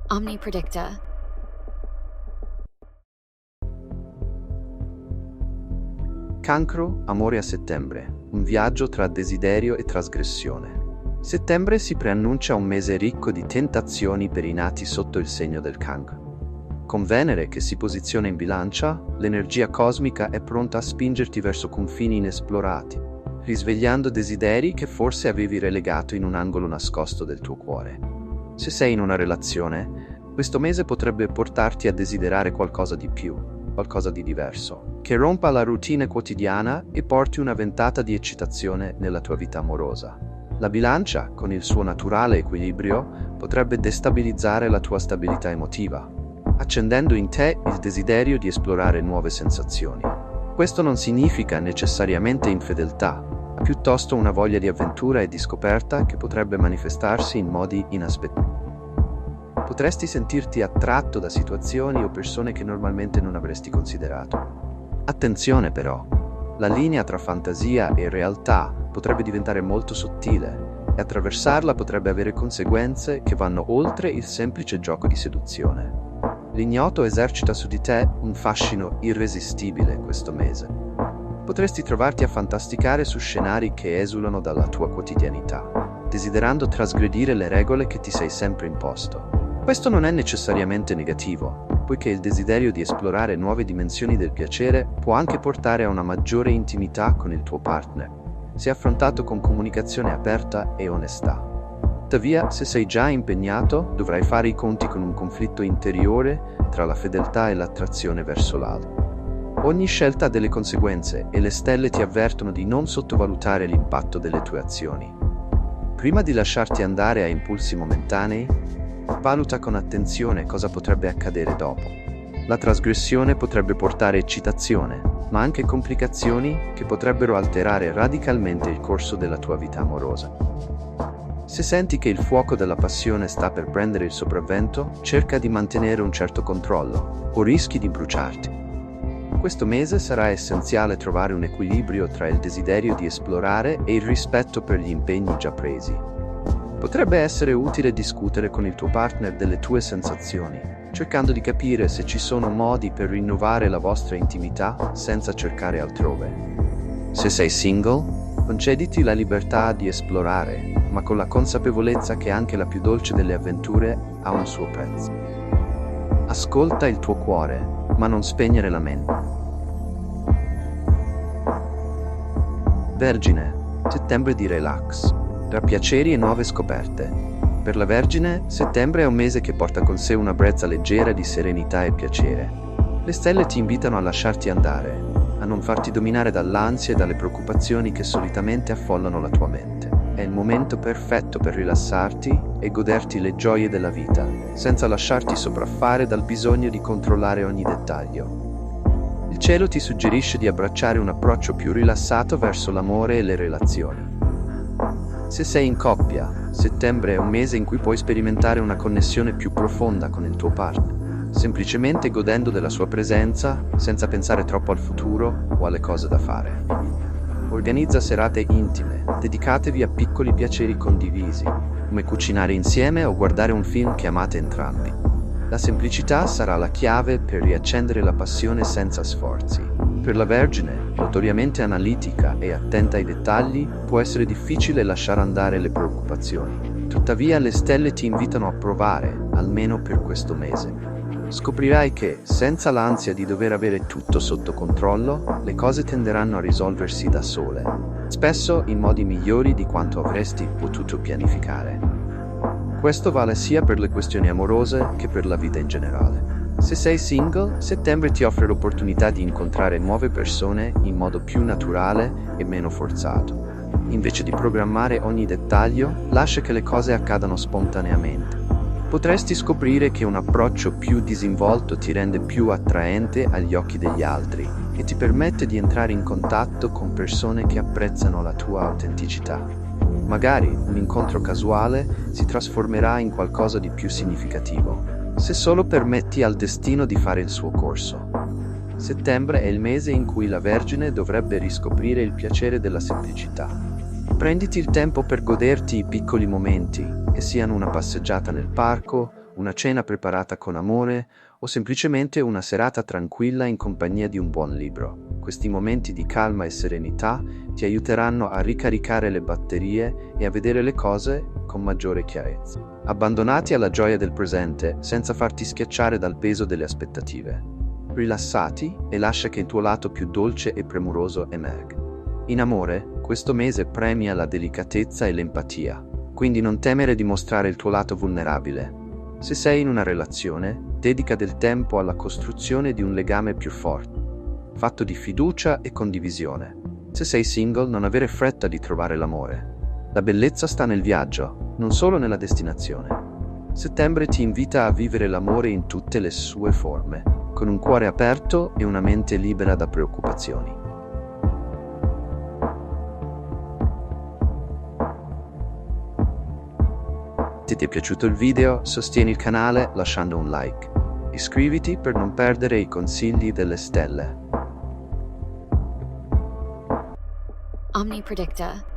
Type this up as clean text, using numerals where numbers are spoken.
Omnipredicta. Cancro, amore a settembre, un viaggio tra desiderio e trasgressione. Settembre si preannuncia un mese ricco di tentazioni per i nati sotto il segno del Cancro. Con Venere che si posiziona in bilancia, l'energia cosmica è pronta a spingerti verso confini inesplorati, risvegliando desideri che forse avevi relegato in un angolo nascosto del tuo cuore. Se sei in una relazione, questo mese potrebbe portarti a desiderare qualcosa di più, qualcosa di diverso, che rompa la routine quotidiana e porti una ventata di eccitazione nella tua vita amorosa. La bilancia, con il suo naturale equilibrio, potrebbe destabilizzare la tua stabilità emotiva, accendendo in te il desiderio di esplorare nuove sensazioni. Questo non significa necessariamente infedeltà, ma piuttosto una voglia di avventura e di scoperta che potrebbe manifestarsi in modi inaspettati. Potresti sentirti attratto da situazioni o persone che normalmente non avresti considerato. Attenzione però, la linea tra fantasia e realtà potrebbe diventare molto sottile e attraversarla potrebbe avere conseguenze che vanno oltre il semplice gioco di seduzione. L'ignoto esercita su di te un fascino irresistibile questo mese. Potresti trovarti a fantasticare su scenari che esulano dalla tua quotidianità, desiderando trasgredire le regole che ti sei sempre imposto. Questo non è necessariamente negativo, poiché il desiderio di esplorare nuove dimensioni del piacere può anche portare a una maggiore intimità con il tuo partner, se affrontato con comunicazione aperta e onestà. Tuttavia, se sei già impegnato, dovrai fare i conti con un conflitto interiore tra la fedeltà e l'attrazione verso l'altro. Ogni scelta ha delle conseguenze e le stelle ti avvertono di non sottovalutare l'impatto delle tue azioni. Prima di lasciarti andare a impulsi momentanei, valuta con attenzione cosa potrebbe accadere dopo. La trasgressione potrebbe portare eccitazione, ma anche complicazioni che potrebbero alterare radicalmente il corso della tua vita amorosa. Se senti che il fuoco della passione sta per prendere il sopravvento, cerca di mantenere un certo controllo, o rischi di bruciarti. Questo mese sarà essenziale trovare un equilibrio tra il desiderio di esplorare e il rispetto per gli impegni già presi. Potrebbe essere utile discutere con il tuo partner delle tue sensazioni, cercando di capire se ci sono modi per rinnovare la vostra intimità senza cercare altrove. Se sei single, concediti la libertà di esplorare, ma con la consapevolezza che anche la più dolce delle avventure ha un suo prezzo. Ascolta il tuo cuore, ma non spegnere la mente. Vergine, settembre di relax, tra piaceri e nuove scoperte. Per la Vergine, settembre è un mese che porta con sé una brezza leggera di serenità e piacere. Le stelle ti invitano a lasciarti andare, a non farti dominare dall'ansia e dalle preoccupazioni che solitamente affollano la tua mente. È il momento perfetto per rilassarti e goderti le gioie della vita, senza lasciarti sopraffare dal bisogno di controllare ogni dettaglio. Il cielo ti suggerisce di abbracciare un approccio più rilassato verso l'amore e le relazioni. Se sei in coppia, settembre è un mese in cui puoi sperimentare una connessione più profonda con il tuo partner, semplicemente godendo della sua presenza, senza pensare troppo al futuro o alle cose da fare. Organizza serate intime, dedicatevi a piccoli piaceri condivisi, come cucinare insieme o guardare un film che amate entrambi. La semplicità sarà la chiave per riaccendere la passione senza sforzi. Per la Vergine, notoriamente analitica e attenta ai dettagli, può essere difficile lasciare andare le preoccupazioni. Tuttavia, le stelle ti invitano a provare, almeno per questo mese. Scoprirai che, senza l'ansia di dover avere tutto sotto controllo, le cose tenderanno a risolversi da sole, spesso in modi migliori di quanto avresti potuto pianificare. Questo vale sia per le questioni amorose che per la vita in generale. Se sei single, settembre ti offre l'opportunità di incontrare nuove persone in modo più naturale e meno forzato. Invece di programmare ogni dettaglio, lascia che le cose accadano spontaneamente. Potresti scoprire che un approccio più disinvolto ti rende più attraente agli occhi degli altri e ti permette di entrare in contatto con persone che apprezzano la tua autenticità. Magari un incontro casuale si trasformerà in qualcosa di più significativo, se solo permetti al destino di fare il suo corso. Settembre è il mese in cui la Vergine dovrebbe riscoprire il piacere della semplicità. Prenditi il tempo per goderti i piccoli momenti, che siano una passeggiata nel parco una cena preparata con amore o semplicemente una serata tranquilla in compagnia di un buon libro. Questi momenti di calma e serenità ti aiuteranno a ricaricare le batterie e a vedere le cose con maggiore chiarezza. Abbandonati alla gioia del presente senza farti schiacciare dal peso delle aspettative. Rilassati e lascia che il tuo lato più dolce e premuroso emerga. In amore, questo mese premia la delicatezza e l'empatia, quindi non temere di mostrare il tuo lato vulnerabile. Se sei in una relazione, dedica del tempo alla costruzione di un legame più forte, fatto di fiducia e condivisione. Se sei single, non avere fretta di trovare l'amore. La bellezza sta nel viaggio, non solo nella destinazione. Settembre ti invita a vivere l'amore in tutte le sue forme, con un cuore aperto e una mente libera da preoccupazioni. Se ti è piaciuto il video, sostieni il canale lasciando un like. Iscriviti per non perdere i consigli delle stelle. Omni Predicta.